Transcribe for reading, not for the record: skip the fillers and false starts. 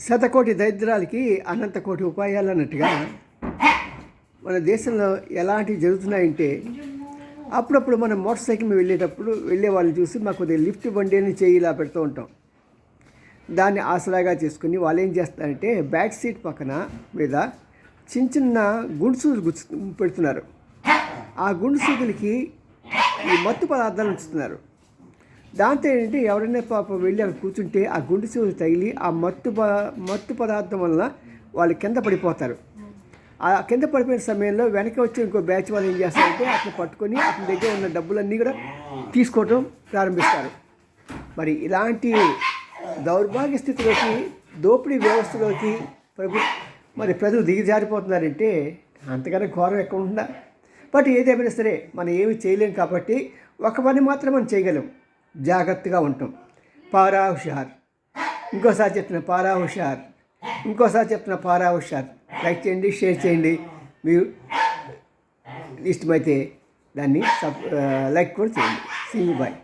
శతకోటి దరిద్రాలకి అనంత కోటి ఉపాయాలు అన్నట్టుగా మన దేశంలో ఎలాంటివి జరుగుతున్నాయంటే అప్పుడప్పుడు మనం మోటార్ సైకిల్ మీద వెళ్ళే వాళ్ళని చూసి మాకు కొద్దిగా లిఫ్ట్ ఇవ్వండి అని చేయి ఇలా పెడుతూ ఉంటాం. దాన్ని ఆసరాగా చేసుకుని వాళ్ళు ఏం చేస్తారంటే బ్యాక్ సీట్ పక్కన మీద చిన్న చిన్న గుండు పెడుతున్నారు. ఆ గుండు సూదులకి ఈ మత్తు పదార్థాలు ఉంచుతున్నారు. దాంతో ఏంటంటే ఎవరైనా పాపం వెళ్ళి అక్కడ కూర్చుంటే ఆ గుండు సూది తగిలి ఆ మత్తు పదార్థం వలన వాళ్ళు కింద పడిపోతారు. ఆ కింద పడిపోయిన సమయంలో వెనక వచ్చి ఇంకో బ్యాచ్ వాళ్ళు ఏం చేస్తారంటే అతను పట్టుకొని అతని దగ్గర ఉన్న డబ్బులన్నీ కూడా తీసుకోవడం ప్రారంభిస్తారు. మరి ఇలాంటి దౌర్భాగ్య స్థితిలోకి దోపిడీ వ్యవస్థలోకి ప్రజలు దిగజారిపోతున్నారంటే అంతకన్నా ఘోరం ఎక్కడ ఉంటుందా? బట్ ఏదేమైనా సరే మనం ఏమి చేయలేం కాబట్టి ఒక పని మాత్రం మనం చేయగలం, జాగ్రత్తగా ఉంటాం. పారా హుషార్. ఇంకోసారి చెప్తున్నా పారా హుషార్, ఇంకోసారి చెప్తున్నా పారా హుషార్. లైక్ చేయండి, షేర్ చేయండి. మీరు ఇష్టమైతే దాన్ని లైక్ కూడా చేయండి. See you, bye.